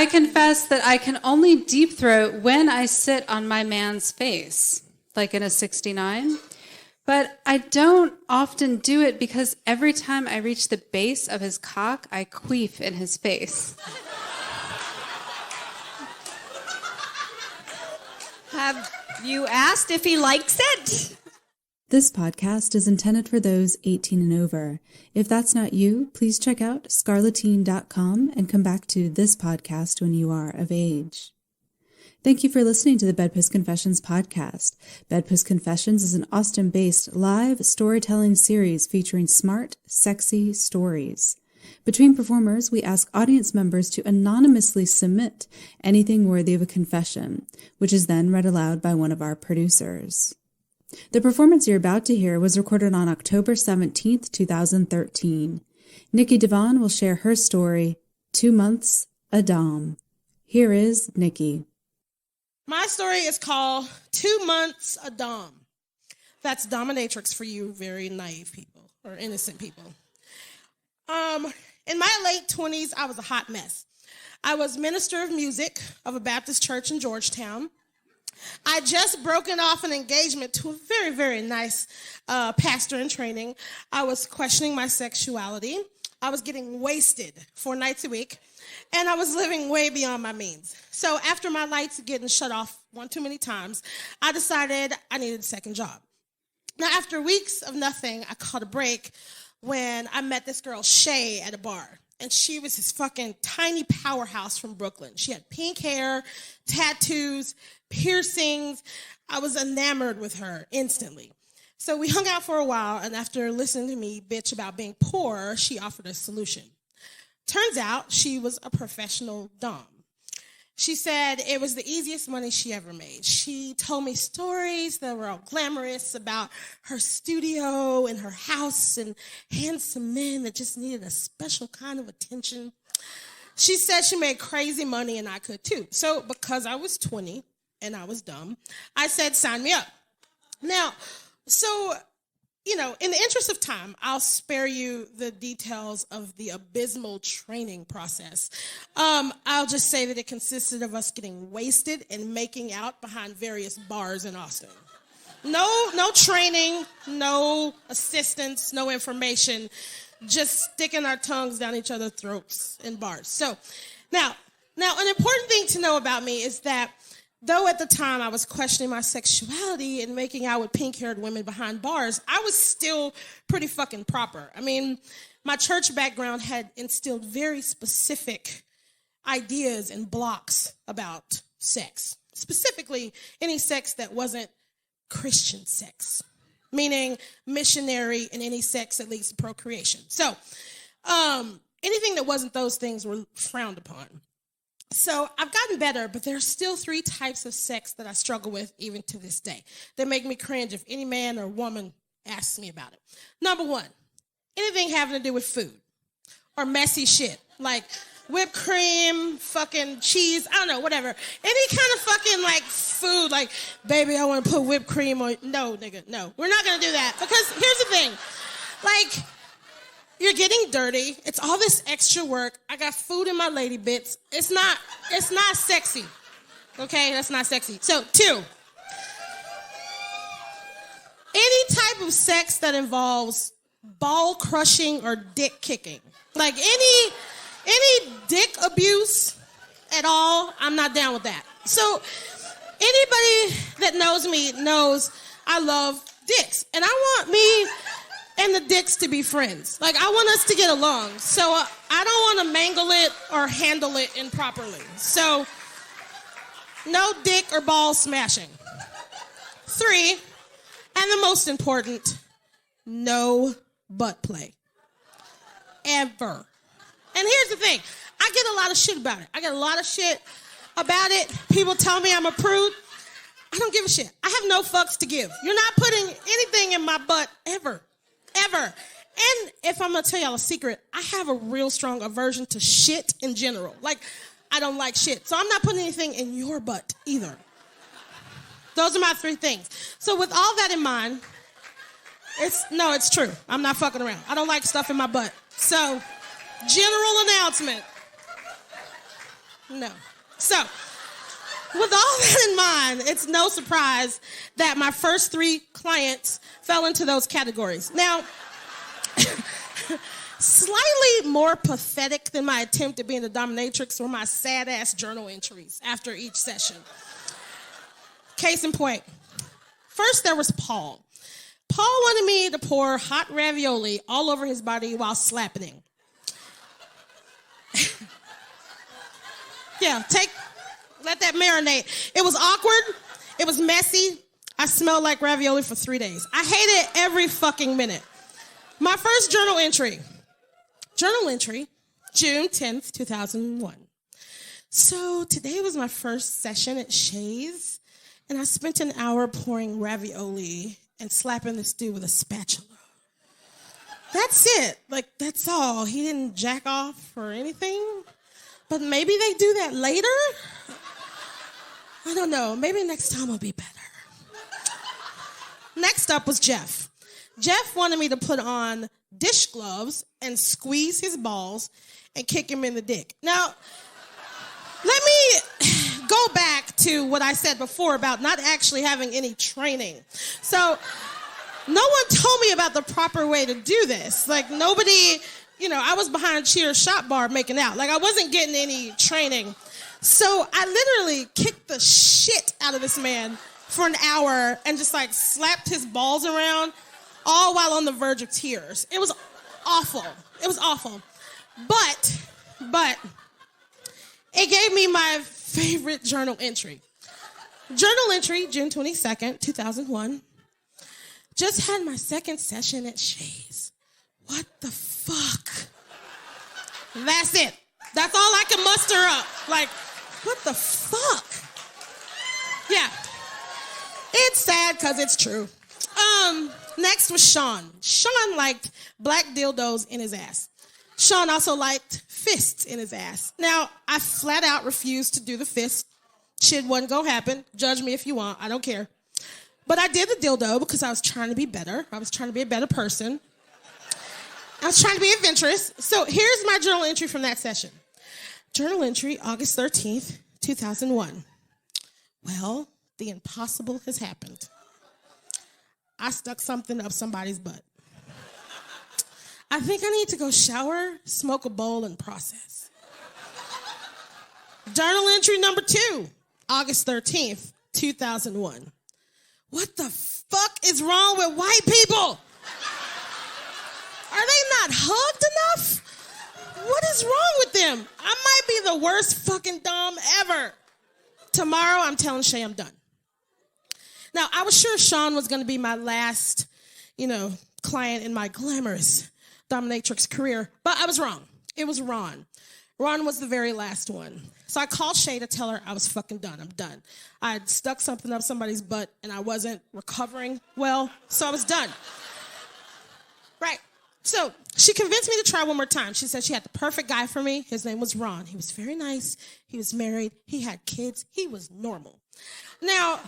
I confess that I can only deep throat when I sit on my man's face, like in a 69. But I don't often do it because every time I reach the base of his cock, I queef in his face. Have you asked if he likes it? This podcast is intended for those 18 and over. If that's not you, please check out scarletine.com and come back to this podcast when you are of age. Thank you for listening to the BedPost Confessions podcast. BedPost Confessions is an Austin-based live storytelling series featuring smart, sexy stories. Between performers, we ask audience members to anonymously submit anything worthy of a confession, which is then read aloud by one of our producers. The performance you're about to hear was recorded on October 17th, 2013. Nikki DaVaughn will share her story, 2 months, a dom. Here is Nikki. My story is called 2 months, a dom. That's dominatrix for you very naive people or innocent people. In my late 20s, I was a hot mess. I was minister of music of a Baptist church in Georgetown. I just broken off an engagement to a very, very nice pastor in training. I was questioning my sexuality. I was getting wasted 4 nights a week, and I was living way beyond my means. So after my lights getting shut off one too many times, I decided I needed a second job. Now, after weeks of nothing, I caught a break when I met this girl, Shay, at a bar. And she was this fucking tiny powerhouse from Brooklyn. She had pink hair, tattoos, piercings. I was enamored with her instantly. So we hung out for a while, and after listening to me bitch about being poor, she offered a solution. Turns out she was a professional dom. She said it was the easiest money she ever made. She told me stories that were all glamorous about her studio and her house and handsome men that just needed a special kind of attention. She said she made crazy money and I could too. So because I was 20 and I was dumb, I said, sign me up. Now, in the interest of time, I'll spare you the details of the abysmal training process. I'll just say that it consisted of us getting wasted and making out behind various bars in Austin. No training, no assistance, no information, just sticking our tongues down each other's throats in bars. So now an important thing to know about me is that though at the time I was questioning my sexuality and making out with pink-haired women behind bars, I was still pretty fucking proper. I mean, my church background had instilled very specific ideas and blocks about sex. Specifically, any sex that wasn't Christian sex, meaning missionary and any sex that leads to procreation. So anything that wasn't those things were frowned upon. So I've gotten better, but there are still 3 types of sex that I struggle with even to this day. They make me cringe if any man or woman asks me about it. Number 1, anything having to do with food or messy shit, like whipped cream, fucking cheese, I don't know, whatever. Any kind of fucking like food, like, baby, I want to put whipped cream on. No, nigga, no. We're not going to do that because here's the thing. Like, you're getting dirty. It's all this extra work. I got food in my lady bits. It's not sexy. Okay, that's not sexy. So 2, any type of sex that involves ball crushing or dick kicking. Like any dick abuse at all, I'm not down with that. So anybody that knows me knows I love dicks. And I want me and the dicks to be friends. Like, I want us to get along. So I don't want to mangle it or handle it improperly. So no dick or ball smashing. 3, and the most important, no butt play. Ever. And here's the thing. I get a lot of shit about it. People tell me I'm a prude. I don't give a shit. I have no fucks to give. You're not putting anything in my butt ever. And if I'm going to tell y'all a secret, I have a real strong aversion to shit in general. Like, I don't like shit. So I'm not putting anything in your butt either. Those are my 3 things. So with all that in mind, it's true. I'm not fucking around. I don't like stuff in my butt. So, general announcement. No. So, with all that in mind, it's no surprise that my first 3 clients fell into those categories. Now, slightly more pathetic than my attempt at being a dominatrix were my sad-ass journal entries after each session. Case in point. First, there was Paul. Paul wanted me to pour hot ravioli all over his body while slapping him. Yeah, let that marinate. It was awkward. It was messy. I smelled like ravioli for 3 days. I hated every fucking minute. My first journal entry, June 10th, 2001. So today was my first session at Shay's, and I spent an hour pouring ravioli and slapping this dude with a spatula. That's it. Like, that's all. He didn't jack off or anything. But maybe they do that later? I don't know. Maybe next time will be better. Next up was Jeff. Jeff wanted me to put on dish gloves and squeeze his balls and kick him in the dick. Now, let me go back to what I said before about not actually having any training. So, no one told me about the proper way to do this. Like, nobody, I was behind Cheers shop bar making out. Like, I wasn't getting any training. So I literally kicked the shit out of this man for an hour and just slapped his balls around, all while on the verge of tears. It was awful. It was awful. But it gave me my favorite journal entry. Journal entry, June 22nd, 2001. Just had my second session at Shay's. What the fuck? That's it. That's all I can muster up. What the fuck? Yeah. It's sad because it's true. Next was Sean. Sean liked black dildos in his ass. Sean also liked fists in his ass. Now, I flat out refused to do the fist. Shit wasn't gonna happen. Judge me if you want. I don't care. But I did the dildo because I was trying to be better. I was trying to be a better person. I was trying to be adventurous. So here's my journal entry from that session. Journal entry, August 13th, 2001. Well, the impossible has happened. I stuck something up somebody's butt. I think I need to go shower, smoke a bowl, and process. Journal entry number 2, August 13th, 2001. What the fuck is wrong with white people? Are they not hugged enough? What is wrong with them? I might be the worst fucking dom ever. Tomorrow, I'm telling Shay I'm done. Now, I was sure Sean was going to be my last, client in my glamorous dominatrix career, but I was wrong. It was Ron. Ron was the very last one. So I called Shay to tell her I was fucking done. I'm done. I had stuck something up somebody's butt, and I wasn't recovering well, so I was done. Right. So she convinced me to try one more time. She said she had the perfect guy for me. His name was Ron. He was very nice. He was married. He had kids. He was normal. Now,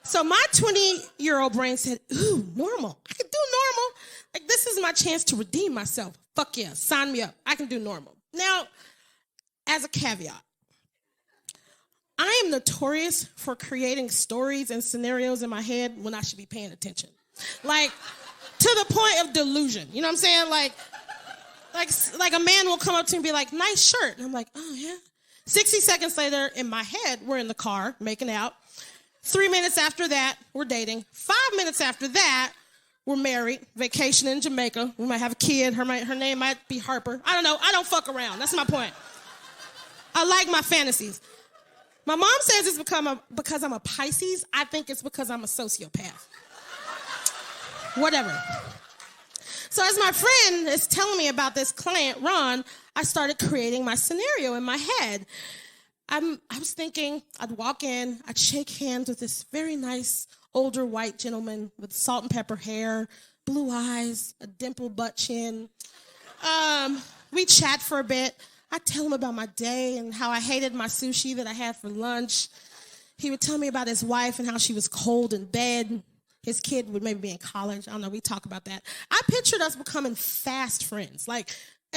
so my 20-year-old brain said, ooh, normal. I can do normal. This is my chance to redeem myself. Fuck yeah, sign me up. I can do normal. Now, as a caveat, I am notorious for creating stories and scenarios in my head when I should be paying attention. To the point of delusion. You know what I'm saying? Like a man will come up to me and be like, nice shirt. And I'm like, oh, yeah. 60 seconds later, in my head, we're in the car making out. 3 minutes after that, we're dating. 5 minutes after that, we're married, vacation in Jamaica. We might have a kid. Her name might be Harper. I don't know. I don't fuck around. That's my point. I like my fantasies. My mom says it's because I'm a Pisces. I think it's because I'm a sociopath. Whatever. So as my friend is telling me about this client, Ron, I started creating my scenario in my head. I was thinking I'd walk in, I'd shake hands with this very nice older white gentleman with salt and pepper hair, blue eyes, a dimpled butt chin. We'd chat for a bit. I'd tell him about my day and how I hated my sushi that I had for lunch. He would tell me about his wife and how she was cold in bed. His kid would maybe be in college. I don't know. We talk about that. I pictured us becoming fast friends.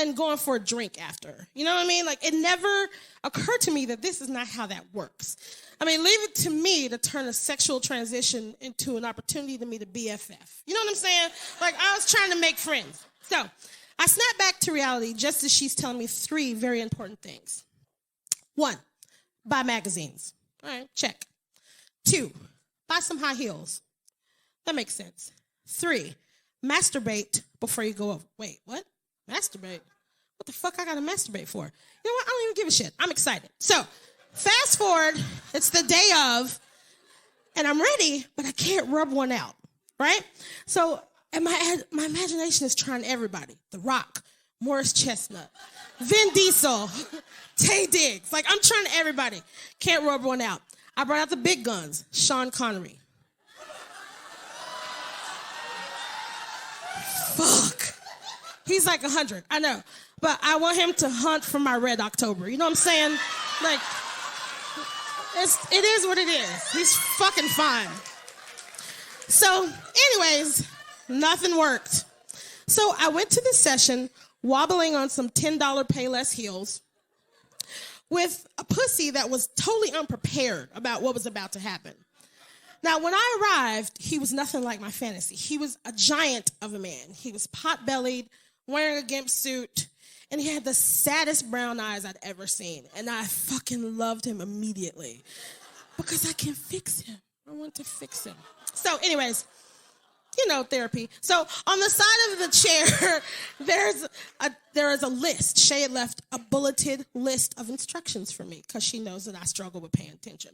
and going for a drink after. You know what I mean? Like, it never occurred to me that this is not how that works. I mean, leave it to me to turn a sexual transition into an opportunity to meet a BFF. You know what I'm saying? Like, I was trying to make friends. So I snapped back to reality just as she's telling me 3 very important things. 1, buy magazines. All right, check. 2, buy some high heels. That makes sense. 3, masturbate before you go over. Wait, what? Masturbate? What the fuck I gotta masturbate for? You know what? I don't even give a shit. I'm excited. So, fast forward, it's the day of, and I'm ready, but I can't rub one out, right? So, and my imagination is trying everybody. The Rock, Morris Chestnut, Vin Diesel, Tay Diggs. Like, I'm trying everybody. Can't rub one out. I brought out the big guns, Sean Connery. Fuck. He's like 100, I know. But I want him to hunt for my Red October. You know what I'm saying? Like, it is what it is. He's fucking fine. So, anyways, nothing worked. So I went to the session wobbling on some $10 Payless heels with a pussy that was totally unprepared about what was about to happen. Now, when I arrived, he was nothing like my fantasy. He was a giant of a man. He was pot-bellied, wearing a gimp suit, and he had the saddest brown eyes I'd ever seen. And I fucking loved him immediately because I can fix him. I want to fix him. So anyways, you know, therapy. So on the side of the chair, there is a list. Shay had left a bulleted list of instructions for me because she knows that I struggle with paying attention.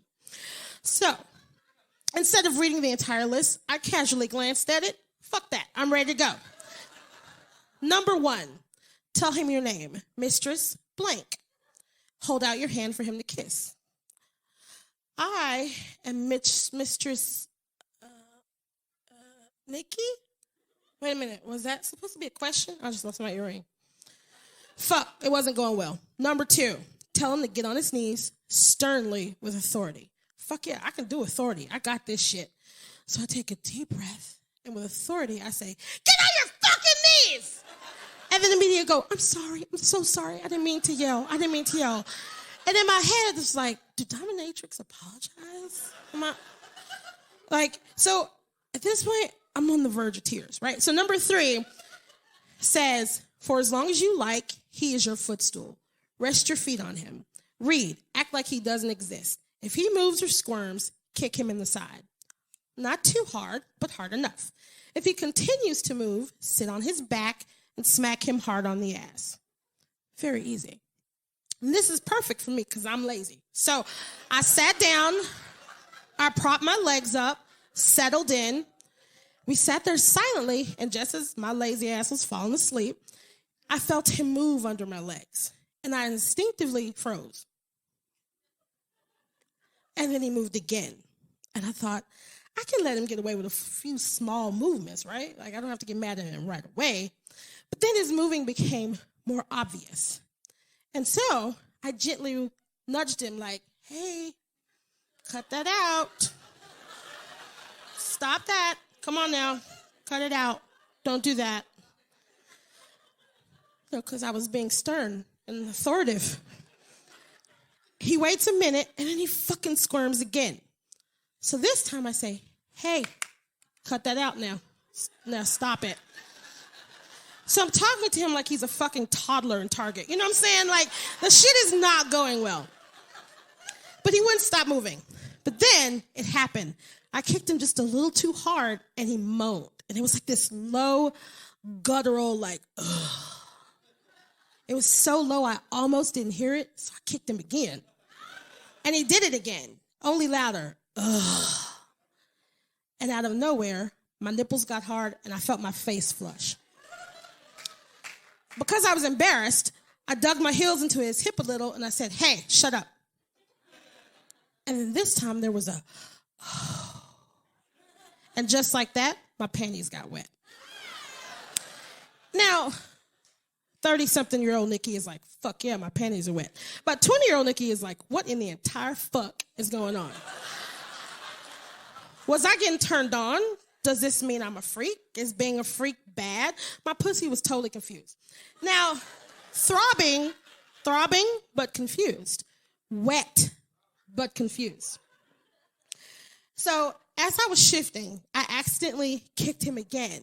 So instead of reading the entire list, I casually glanced at it. Fuck that. I'm ready to go. Number 1, tell him your name. Mistress blank. Hold out your hand for him to kiss. I am Mistress Nikki? Wait a minute. Was that supposed to be a question? I just lost my earring. Fuck. It wasn't going well. Number 2, tell him to get on his knees sternly with authority. Fuck yeah, I can do authority. I got this shit. So I take a deep breath, and with authority, I say, get on your fucking knees! And then immediately go, I'm sorry. I'm so sorry. I didn't mean to yell. And in my head, it's like, do dominatrix apologize? So at this point, I'm on the verge of tears, right? So number 3 says, for as long as you like, he is your footstool. Rest your feet on him. Read. Act like he doesn't exist. If he moves or squirms, kick him in the side. Not too hard, but hard enough. If he continues to move, sit on his back and smack him hard on the ass. Very easy. And this is perfect for me because I'm lazy. So I sat down, I propped my legs up, settled in. We sat there silently, and just as my lazy ass was falling asleep, I felt him move under my legs, and I instinctively froze. And then he moved again, and I thought, I can let him get away with a few small movements, right? Like, I don't have to get mad at him right away. But then his moving became more obvious. And so I gently nudged him like, hey, cut that out. Stop that. Come on now. Cut it out. Don't do that. Because I was being stern and authoritative. He waits a minute, and then he fucking squirms again. So this time I say, hey, cut that out now. Now stop it. So I'm talking to him like he's a fucking toddler in Target. You know what I'm saying? Like, the shit is not going well. But he wouldn't stop moving. But then it happened. I kicked him just a little too hard, and he moaned. And it was like this low, guttural, like, ugh. It was so low I almost didn't hear it, so I kicked him again. And he did it again, only louder. Ugh. And out of nowhere, my nipples got hard, and I felt my face flush. Because I was embarrassed, I dug my heels into his hip a little, and I said, hey, shut up. And then this time there was a, and just like that, my panties got wet. Now, 30-something-year-old Nikki is like, fuck yeah, my panties are wet. But 20-year-old Nikki is like, what in the entire fuck is going on? Was I getting turned on? Does this mean I'm a freak? Is being a freak bad? My pussy was totally confused. Now, throbbing, but confused. Wet, but confused. So as I was shifting, I accidentally kicked him again.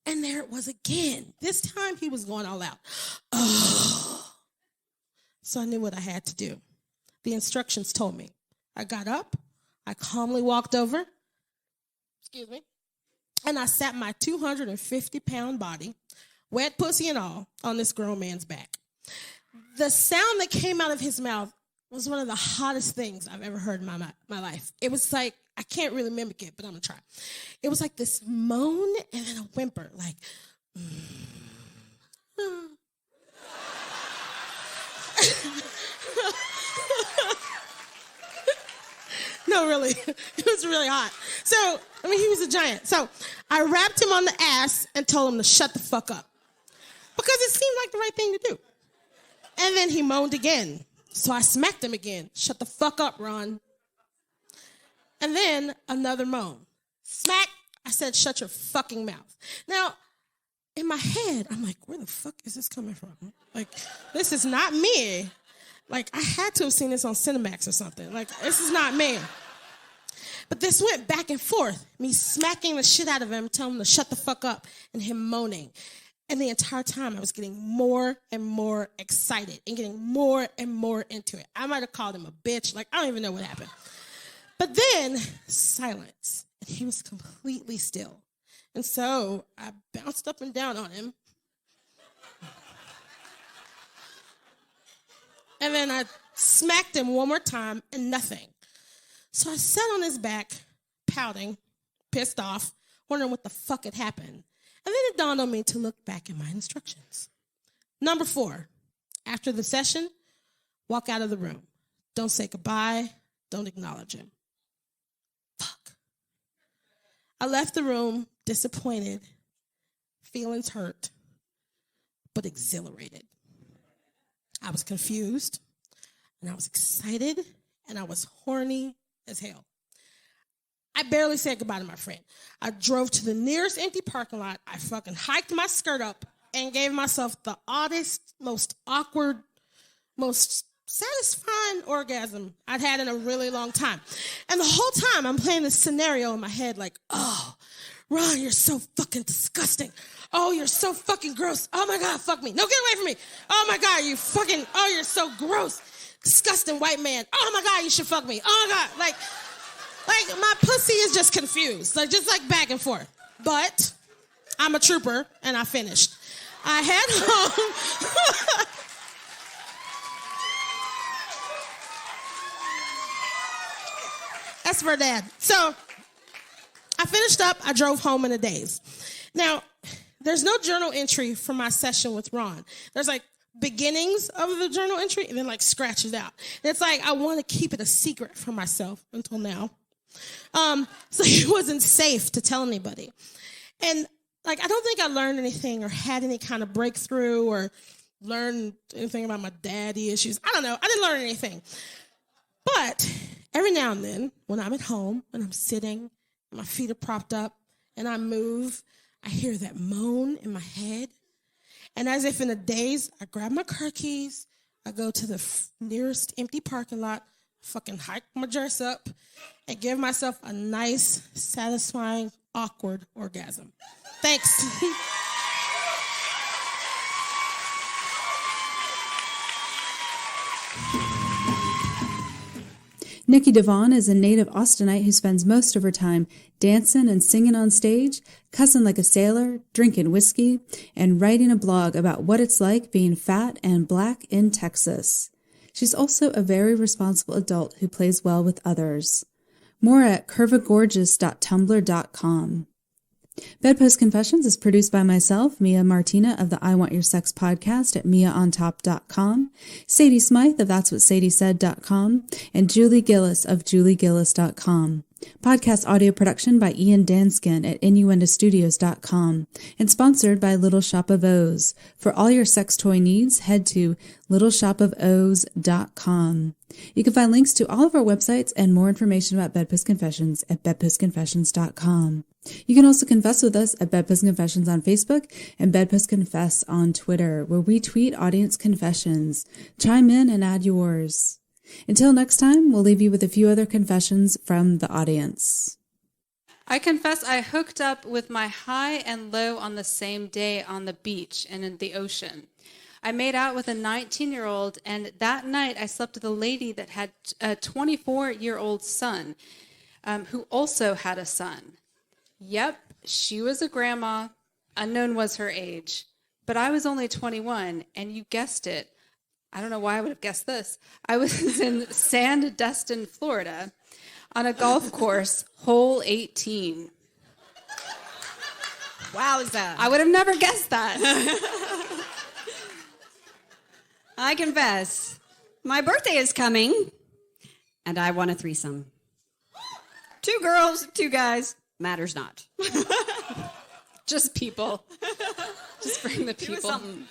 And there it was again. This time he was going all out. Oh. So I knew what I had to do. The instructions told me. I got up. I calmly walked over. Excuse me. And I sat my 250-pound body, wet pussy and all, on this grown man's back. The sound that came out of his mouth was one of the hottest things I've ever heard in my life. It was like, I can't really mimic it, but I'm going to try. It was like this moan and then a whimper, like, No, really. It was really hot. So, he was a giant. So I wrapped him on the ass and told him to shut the fuck up. Because it seemed like the right thing to do. And then he moaned again. So I smacked him again. Shut the fuck up, Ron. And then another moan. Smack. I said, shut your fucking mouth. Now, in my head, I'm like, where the fuck is this coming from? Like, this is not me. Like, I had to have seen this on Cinemax or something. Like, this is not me. But this went back and forth. Me smacking the shit out of him, telling him to shut the fuck up, and him moaning. And the entire time, I was getting more and more excited and getting more and more into it. I might have called him a bitch. Like, I don't even know what happened. But then, silence. And he was completely still. And so, I bounced up and down on him. And then I smacked him one more time and nothing. So I sat on his back, pouting, pissed off, wondering what the fuck had happened. And then it dawned on me to look back at my instructions. Number 4, after the session, walk out of the room. Don't say goodbye. Don't acknowledge him. Fuck. I left the room disappointed, feelings hurt, but exhilarated. I was confused, and I was excited, and I was horny as hell. I barely said goodbye to my friend. I drove to the nearest empty parking lot. I fucking hiked my skirt up and gave myself the oddest, most awkward, most satisfying orgasm I'd had in a really long time. And the whole time, I'm playing this scenario in my head like, oh, Ron, you're so fucking disgusting. Oh, you're so fucking gross. Oh, my God, fuck me. No, get away from me. Oh, my God, you're so gross. Disgusting white man. Oh, my God, you should fuck me. Oh, my God. Like my pussy is just confused. Just back and forth. But I'm a trooper, and I finished. I head home. That's for Dad. So I finished up. I drove home in a daze. Now, there's no journal entry for my session with Ron. There's beginnings of the journal entry and then scratches out. And it's I want to keep it a secret from myself until now. So it wasn't safe to tell anybody. And I don't think I learned anything or had any kind of breakthrough or learned anything about my daddy issues. I don't know. I didn't learn anything. But every now and then when I'm at home and I'm sitting, my feet are propped up and I move, I hear that moan in my head. And as if in a daze, I grab my car keys, I go to the nearest empty parking lot, fucking hike my dress up, and give myself a nice, satisfying, awkward orgasm. Thanks. Nikki DaVaughn is a native Austinite who spends most of her time dancing and singing on stage, cussing like a sailor, drinking whiskey, and writing a blog about what it's like being fat and black in Texas. She's also a very responsible adult who plays well with others. More at curvagorgeous.tumblr.com. BedPost Confessions is produced by myself, Mia Martina of the I Want Your Sex podcast at miaontop.com, Sadie Smythe of That's What Sadie Said.com, and Julie Gillis of juliegillis.com. Podcast audio production by Ian Danskin at innuendostudios.com and sponsored by Little Shop of O's. For all your sex toy needs, head to littleshopofos.com. You can find links to all of our websites and more information about Bedpost Confessions at bedpostconfessions.com. You can also confess with us at Bedpost Confessions on Facebook and Bedpost Confess on Twitter, where we tweet audience confessions. Chime in and add yours. Until next time, we'll leave you with a few other confessions from the audience. I confess I hooked up with my high and low on the same day on the beach and in the ocean. I made out with a 19-year-old, and that night I slept with a lady that had a 24-year-old son, who also had a son. Yep, she was a grandma. Unknown was her age. But I was only 21, and you guessed it. I don't know why I would have guessed this. I was in Sandestin, Florida, on a golf course, hole 18. Wowza. I would have never guessed that. I confess, my birthday is coming, and I want a threesome. 2 girls, 2 guys, matters not. Just people. Just bring the people. Give us something.